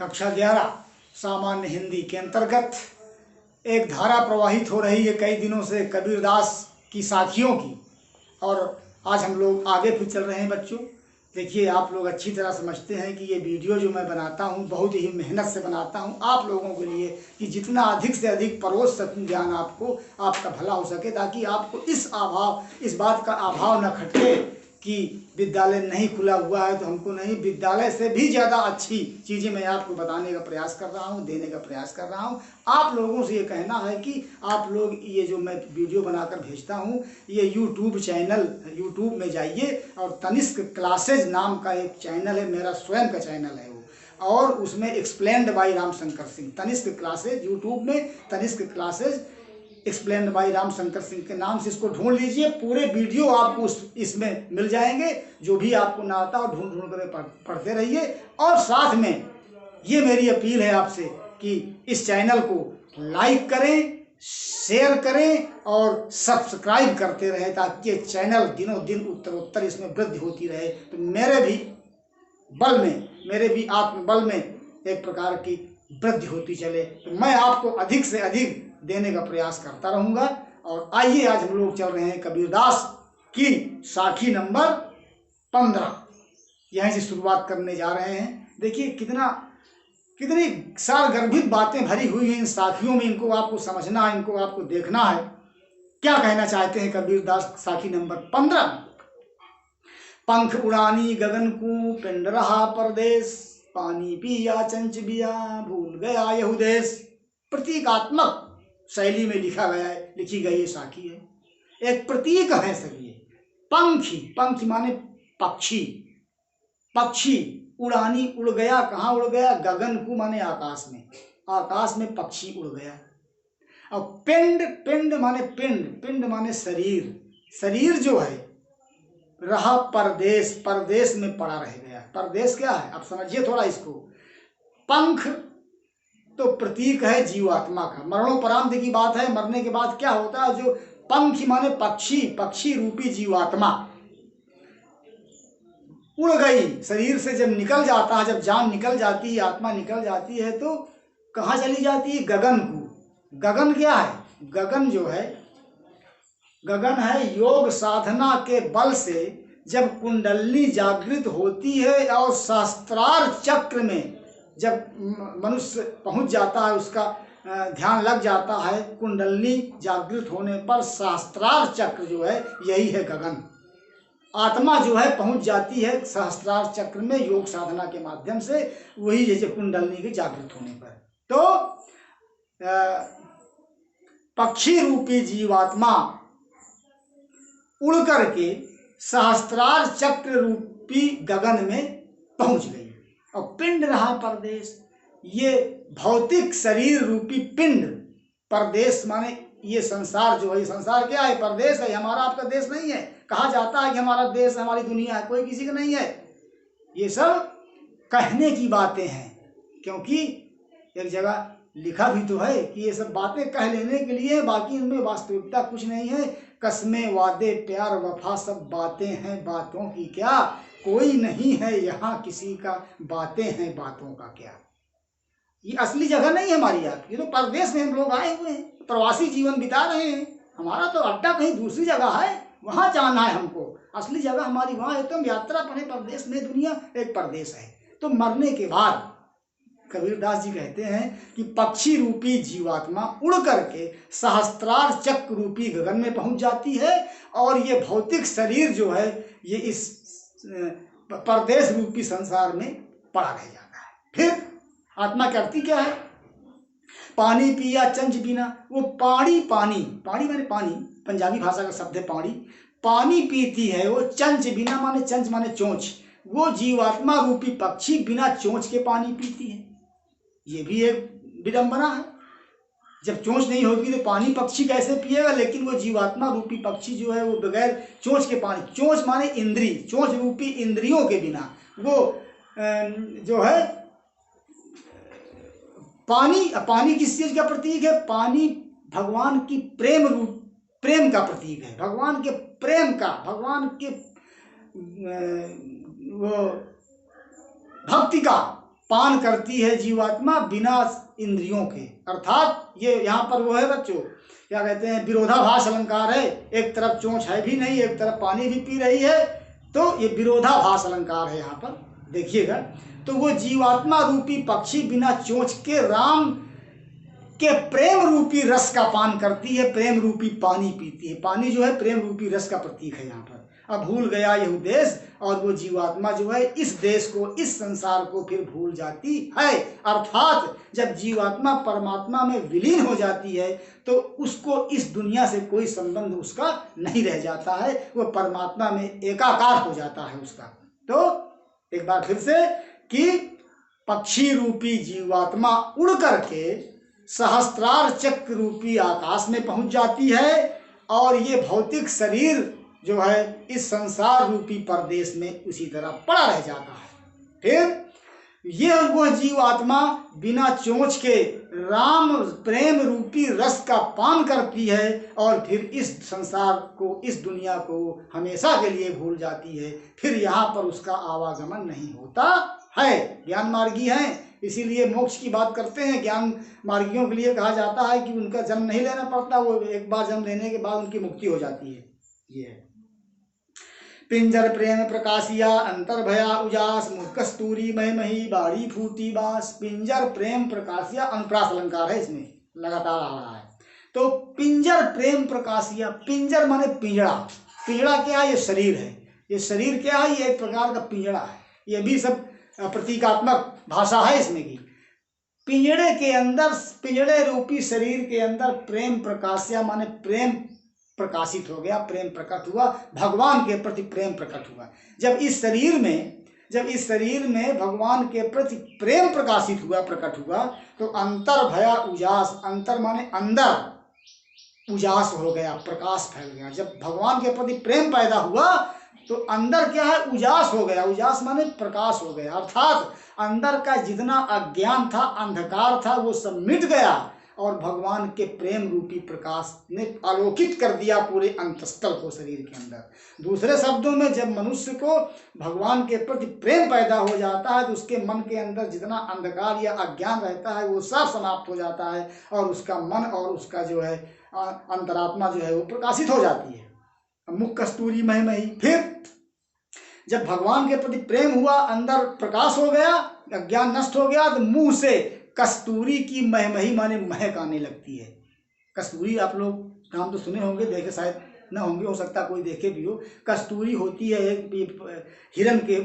कक्षा 11 सामान्य हिंदी के अंतर्गत एक धारा प्रवाहित हो रही है कई दिनों से कबीरदास की साखियों की। और आज हम लोग आगे फिर चल रहे हैं बच्चों। देखिए, आप लोग अच्छी तरह समझते हैं कि ये वीडियो जो मैं बनाता हूँ बहुत ही मेहनत से बनाता हूँ आप लोगों के लिए, कि जितना अधिक से अधिक परोस सकूँ ज्ञान आपको, आपका भला हो सके, ताकि आपको इस बात का अभाव न खटके कि विद्यालय नहीं खुला हुआ है तो हमको नहीं। विद्यालय से भी ज़्यादा अच्छी चीज़ें मैं आपको बताने का प्रयास कर रहा हूँ, देने का प्रयास कर रहा हूँ। आप लोगों से ये कहना है कि आप लोग ये जो मैं वीडियो बनाकर भेजता हूँ, ये यूट्यूब चैनल, यूट्यूब में जाइए और तनिष्क क्लासेज नाम का एक चैनल है, मेरा स्वयं का चैनल है वो, और उसमें explained by Ramshankar Singh, Tanishq classes, YouTube में Tanishq classes explained by Ramshankar Singh के नाम से इसको ढूंढ लीजिए। पूरे वीडियो आपको इसमें मिल जाएंगे। जो भी आपको ना आता हो ढूंढ ढूंढ कर पढ़ते रहिए। और साथ में ये मेरी अपील है आपसे कि इस चैनल को लाइक करें, शेयर करें और सब्सक्राइब करते रहें, ताकि ये चैनल दिनों दिन उत्तरोत्तर इसमें वृद्धि होती रहे। तो मेरे भी आत्मबल में एक प्रकार की वृद्धि होती चले, तो मैं आपको अधिक से अधिक देने का प्रयास करता रहूँगा। और आइए, आज हम लोग चल रहे हैं कबीरदास की साखी नंबर 15, यहीं से शुरुआत करने जा रहे हैं। देखिए कितनी सारगर्भित बातें भरी हुई हैं इन साखियों में। इनको आपको समझना है, इनको आपको देखना है। क्या कहना चाहते हैं कबीरदास साखी नंबर 15? पंख उड़ानी गगन को पिंड रहा परदेश, पानी पिया चंच बिया भूल गया यहू देश। प्रतीकात्मक शैली में लिखी गई ये साखी है। एक प्रतीक है सब ये। पंखी माने पक्षी उड़ानी, उड़ गया, कहाँ उड़ गया? गगन को माने आकाश में पक्षी उड़ गया। और पिंड माने शरीर जो है रहा परदेश में पड़ा रह गया। परदेश क्या है आप समझिए थोड़ा इसको। पंख तो प्रतीक है जीवात्मा का, मरणोपरांत की बात है। मरने के बाद क्या होता है? जो पंख माने पक्षी रूपी जीवात्मा उड़ गई, शरीर से जब निकल जाता है, जब जान निकल जाती है, आत्मा निकल जाती है, तो कहाँ चली जाती है? गगन को। गगन क्या है? गगन है योग साधना के बल से जब कुंडली जागृत होती है और शास्त्रार्थ चक्र में जब मनुष्य पहुंच जाता है, उसका ध्यान लग जाता है, कुंडली जागृत होने पर शास्त्रार्थ चक्र जो है यही है गगन। आत्मा जो है पहुंच जाती है सहस्त्रार्थ चक्र में योग साधना के माध्यम से, वही जैसे कुंडली के जागृत होने पर। तो पक्षी रूपी जीवात्मा उड़ करके सहस्त्रार्थ चक्र रूपी गगन में पहुंच गई। और पिंड रहा परदेश, ये भौतिक शरीर रूपी पिंड, परदेश माने ये संसार जो है, संसार क्या है? परदेश है, हमारा आपका देश नहीं है। कहा जाता है कि हमारा देश, हमारी दुनिया है, कोई किसी का नहीं है। ये सब कहने की बातें हैं, क्योंकि एक जगह लिखा भी तो है कि ये सब बातें कह लेने के लिए, बाकी इनमें वास्तविकता कुछ नहीं है। कसमें वादे प्यार वफा सब बातें हैं, बातों की क्या, कोई नहीं है यहाँ किसी का, बातें हैं बातों का क्या। ये असली जगह नहीं है हमारी आपकी। ये तो परदेश में हम लोग आए हुए हैं, प्रवासी जीवन बिता रहे हैं। हमारा तो अड्डा कहीं दूसरी जगह है, वहाँ जाना है हमको। असली जगह हमारी वहाँ है, तो हम यात्रा पर हैं परदेश में। दुनिया एक परदेश है। तो मरने के बाद कबीरदास जी कहते हैं कि पक्षी रूपी जीवात्मा उड़ करके सहस्त्रार्थ चक्र रूपी गगन में पहुंच जाती है, और ये भौतिक शरीर जो है ये इस परदेश रूपी संसार में पड़ा रह जाता है। फिर आत्मा करती क्या है? पानी पिया चंच बिना, वो पानी माने पानी, पंजाबी भाषा का शब्द है पानी पीती है वो। चंच बिना माने, चंच माने चोंच, वो जीवात्मा रूपी पक्षी बिना चोंच के पानी पीती है। ये भी एक विडंबना है। जब चोंच नहीं होगी तो पानी पक्षी कैसे पिएगा? लेकिन वो जीवात्मा रूपी पक्षी जो है वो बगैर चोंच के पानी, चोंच माने इंद्री, चोंच रूपी इंद्रियों के बिना वो जो है पानी किस चीज का प्रतीक है? पानी भगवान की प्रेम का प्रतीक है। भगवान के प्रेम का, भगवान के वो भक्ति का पान करती है जीवात्मा बिना इंद्रियों के। अर्थात ये यहाँ पर वो है बच्चों, क्या कहते हैं, विरोधाभास अलंकार है। एक तरफ चोंच है भी नहीं, एक तरफ पानी भी पी रही है, तो ये विरोधाभास अलंकार है यहाँ पर, देखिएगा। तो वो जीवात्मा रूपी पक्षी बिना चोंच के राम के प्रेम रूपी रस का पान करती है, प्रेम रूपी पानी पीती है। पानी जो है प्रेम रूपी रस का प्रतीक है यहाँ पर। अब भूल गया यह देश, और वो जीवात्मा जो है इस देश को, इस संसार को फिर भूल जाती है। अर्थात जब जीवात्मा परमात्मा में विलीन हो जाती है तो उसको इस दुनिया से कोई संबंध उसका नहीं रह जाता है, वो परमात्मा में एकाकार हो जाता है उसका। तो एक बार फिर से कि पक्षी रूपी जीवात्मा उड़ करके सहस्त्रार चक्र रूपी आकाश में पहुंच जाती है, और ये भौतिक शरीर जो है इस संसार रूपी परदेश में उसी तरह पड़ा रह जाता है। फिर यह वह जीवात्मा बिना चोंच के राम प्रेम रूपी रस का पान करती है, और फिर इस संसार को, इस दुनिया को हमेशा के लिए भूल जाती है। फिर यहाँ पर उसका आवागमन नहीं होता है। ज्ञान मार्गी हैं, इसीलिए मोक्ष की बात करते हैं। ज्ञान मार्गियों के लिए कहा जाता है कि उनका जन्म नहीं लेना पड़ता, वो एक बार जन्म लेने के बाद उनकी मुक्ति हो जाती है। ये है पिंजर प्रेम प्रकाशिया अंतर भया उजास मुख कस्तूरी मय मही बाड़ी फूटी बास। पिंजर प्रेम प्रकाशिया अनुप्रास अलंकार है, इसमें लगातार आ रहा है। तो पिंजर प्रेम प्रकाशिया, पिंजर माने पिंजड़ा। पिंजड़ा क्या है? ये शरीर है। ये शरीर क्या है? ये एक प्रकार का पिंजड़ा है। ये भी सब प्रतीकात्मक भाषा है इसमें की। पिंजड़े के अंदर, पिंजड़े रूपी शरीर के अंदर प्रेम प्रकाशिया माने प्रेम प्रकाशित हो गया, प्रेम प्रकट हुआ, भगवान के प्रति प्रेम प्रकट हुआ। जब इस शरीर में भगवान के प्रति प्रेम प्रकाशित हुआ, प्रकट हुआ, तो अंतर भया उजास। अंतर माने अंदर, उजास हो गया, प्रकाश फैल गया। जब भगवान के प्रति प्रेम पैदा हुआ तो अंदर क्या है? उजास हो गया। उजास माने प्रकाश हो गया। अर्थात अंदर का जितना अज्ञान था, अंधकार था, वो सब मिट गया, और भगवान के प्रेम रूपी प्रकाश ने आलोकित कर दिया पूरे अंतस्थल को, शरीर के अंदर। दूसरे शब्दों में, जब मनुष्य को भगवान के प्रति प्रेम पैदा हो जाता है तो उसके मन के अंदर जितना अंधकार या अज्ञान रहता है वो सब समाप्त हो जाता है, और उसका मन और उसका जो है अंतरात्मा जो है वो प्रकाशित हो जाती है। मुख कस्तूरी मय मही। फिर जब भगवान के प्रति प्रेम हुआ, अंदर प्रकाश हो गया, अज्ञान नष्ट हो गया, तो मुंह से कस्तूरी की महमही माने महक आने लगती है। कस्तूरी आप लोग नाम तो सुने होंगे, देखे शायद न होंगे, हो सकता कोई देखे भी हो। कस्तूरी होती है एक हिरन के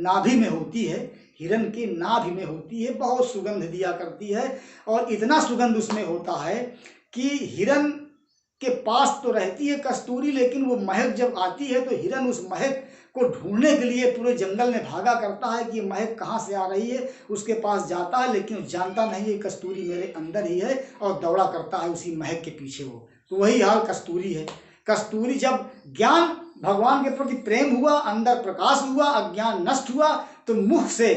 नाभि में होती है, हिरन के नाभि में होती है, बहुत सुगंध दिया करती है, और इतना सुगंध उसमें होता है कि हिरन के पास तो रहती है कस्तूरी, लेकिन वो महक जब आती है तो हिरन उस महक को ढूंढने के लिए पूरे जंगल में भागा करता है कि महक कहाँ से आ रही है। उसके पास जाता है, लेकिन जानता नहीं है कस्तूरी मेरे अंदर ही है, और दौड़ा करता है उसी महक के पीछे वो। तो वही हाल कस्तूरी है। कस्तूरी, जब ज्ञान, भगवान के प्रति प्रेम हुआ, अंदर प्रकाश हुआ, अज्ञान नष्ट हुआ, तो मुख से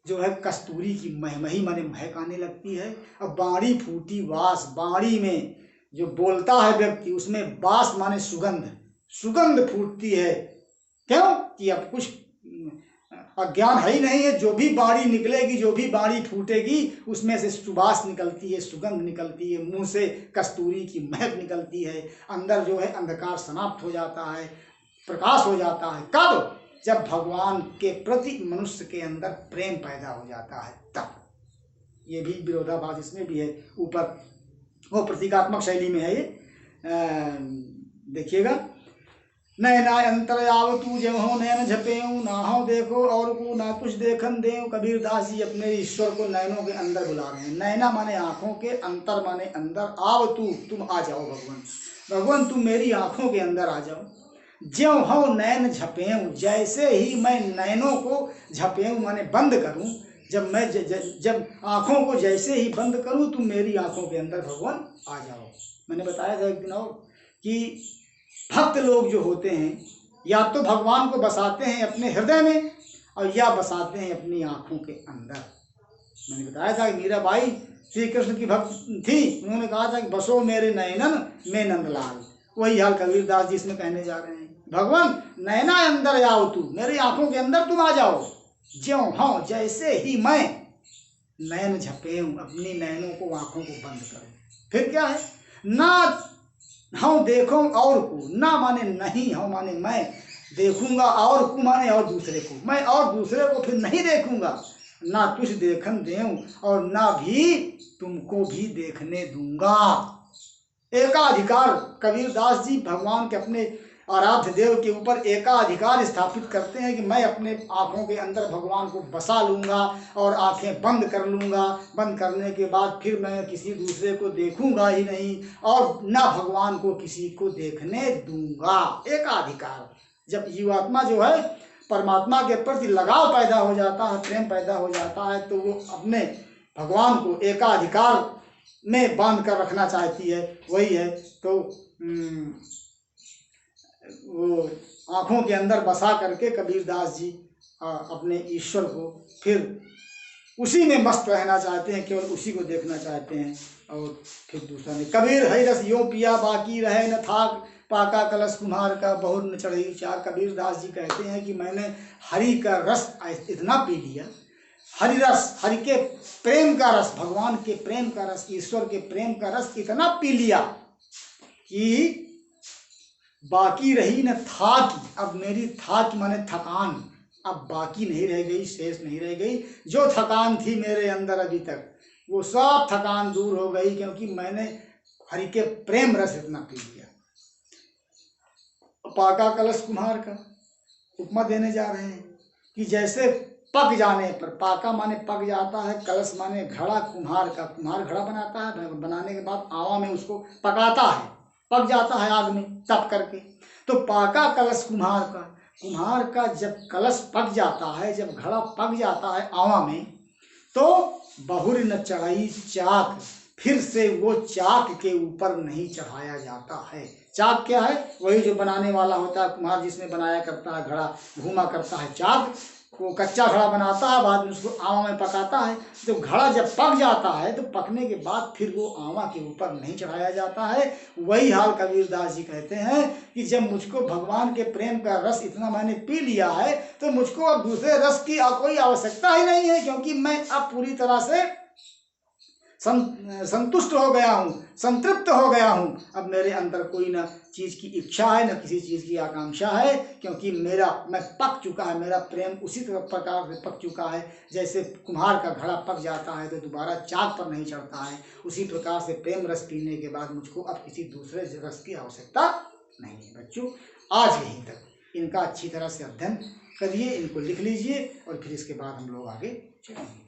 जो है कस्तूरी की महमही माने महक आने लगती है। अब बाड़ी फूटी वास, बाड़ी में जो बोलता है व्यक्ति, उसमें बास माने सुगंध, सुगंध फूटती है। क्यों? कि अब कुछ अज्ञान है ही नहीं है। जो भी बाड़ी निकलेगी, जो भी बाड़ी फूटेगी, उसमें से सुबास निकलती है, सुगंध निकलती है, मुंह से कस्तूरी की महक निकलती है। अंदर जो है अंधकार समाप्त हो जाता है, प्रकाश हो जाता है। कब? जब भगवान के प्रति मनुष्य के अंदर प्रेम पैदा हो जाता है, तब। ये भी विरोधाभास इसमें भी है। ऊपर वो प्रतीकात्मक शैली में है ये, देखिएगा। नैना अंतर आव तू जब हो नैन झपेऊ, ना हो देखो और को ना कुछ देखन देव। कबीर दास जी अपने ईश्वर को नैनों के अंदर बुला रहे हैं। नैना माने आँखों के, अंतर माने अंदर। आव तू, तुम आ जाओ भगवान, भगवान तुम मेरी आँखों के अंदर आ जाओ। ज्यों हो नैन झपेऊ, जैसे ही मैं नैनों को झपेऊ माने बंद करूं, जब मैं जब आँखों को जैसे ही बंद करूं, तुम मेरी आँखों के अंदर भगवान आ जाओ। मैंने बताया था एक दिन और कि भक्त लोग जो होते हैं, या तो भगवान को बसाते हैं अपने हृदय में, और या बसाते हैं अपनी आँखों के अंदर। मैंने बताया था कि मीराबाई श्री कृष्ण की भक्त थी, उन्होंने कहा था कि बसो मेरे नयनन में नंदलाल। वही हाल कबीर दास जी इसमें कहने जा रहे हैं। भगवान नैना अंदर आओ, तू मेरी आँखों के अंदर तुम आ जाओ। ज्यों हाँ, जैसे ही मैं नैन झपेऊं, अपनी नैनों को, आंखों को बंद करूं। फिर क्या है, ना हम देखो और को, ना माने नहीं, हम माने मैं, देखूंगा और को माने और दूसरे को, मैं और दूसरे को फिर नहीं देखूंगा, ना तुझ देखन देऊं और ना भी तुमको भी देखने दूंगा। एकाधिकार, कबीरदास जी भगवान के अपने आराध्य देव के ऊपर एकाधिकार स्थापित करते हैं कि मैं अपने आँखों के अंदर भगवान को बसा लूँगा और आँखें बंद कर लूँगा। बंद करने के बाद फिर मैं किसी दूसरे को देखूँगा ही नहीं और ना भगवान को किसी को देखने दूँगा। एकाधिकार। जब जीवात्मा जो है परमात्मा के प्रति लगाव पैदा हो जाता है, प्रेम पैदा हो जाता है, तो वो अपने भगवान को एकाधिकार में बांध कर रखना चाहती है। वही है तो वो आँखों के अंदर बसा करके कबीरदास जी अपने ईश्वर को फिर उसी में मस्त रहना चाहते हैं, केवल उसी को देखना चाहते हैं और फिर दूसरा नहीं। कबीर हरि रस यो पिया, बाकी रहे न थाक, पाका कलश कुम्हार का, बहुत न चढ़ी चाक। कबीरदास जी कहते हैं कि मैंने हरि का रस इतना पी लिया, हरि रस, हरि के प्रेम का रस, भगवान के प्रेम का रस, ईश्वर के प्रेम का रस इतना पी लिया कि बाकी रही न था की। अब मेरी था की माने थकान अब बाकी नहीं रह गई, शेष नहीं रह गई। जो थकान थी मेरे अंदर अभी तक, वो सब थकान दूर हो गई, क्योंकि मैंने हरि के प्रेम रस इतना पी लिया। पाका कलश कुम्हार का उपमा देने जा रहे हैं कि जैसे पक जाने पर, पाका माने पक जाता है, कलश माने घड़ा, कुम्हार का, कुम्हार घड़ा बनाता है, बनाने के बाद आवा में उसको पकाता है, पक जाता है आग में तप करके। तो पाका कलश कुम्हार का, कुम्हार का जब कलश पक जाता है, जब घड़ा पक जाता है आवा में, तो बहुर न चढ़ाई चाक, फिर से वो चाक के ऊपर नहीं चढ़ाया जाता है। चाक क्या है, वही जो बनाने वाला होता है, कुम्हार जिसमें बनाया करता है घड़ा, घूमा करता है चाक, वो कच्चा घड़ा बनाता है, बाद में उसको आवा में पकाता है। तो घड़ा जब पक जाता है तो पकने के बाद फिर वो आवा के ऊपर नहीं चढ़ाया जाता है। वही हाल कबीरदास जी कहते हैं कि जब मुझको भगवान के प्रेम का रस इतना मैंने पी लिया है, तो मुझको अब दूसरे रस की कोई आवश्यकता ही नहीं है, क्योंकि मैं अब पूरी तरह से संतुष्ट हो गया हूँ, संतृप्त हो गया हूँ। अब मेरे अंदर कोई न चीज़ की इच्छा है, न किसी चीज़ की आकांक्षा है, क्योंकि मैं पक चुका है, मेरा प्रेम उसी प्रकार से पक चुका है। जैसे कुम्हार का घड़ा पक जाता है तो दोबारा चाक पर नहीं चढ़ता है, उसी प्रकार से प्रेम रस पीने के बाद मुझको अब किसी दूसरे रस की आवश्यकता नहीं है। बच्चों, आज यहीं तक इनका अच्छी तरह से अध्ययन करिए, इनको लिख लीजिए और फिर इसके बाद हम लोग आगे चलेंगे।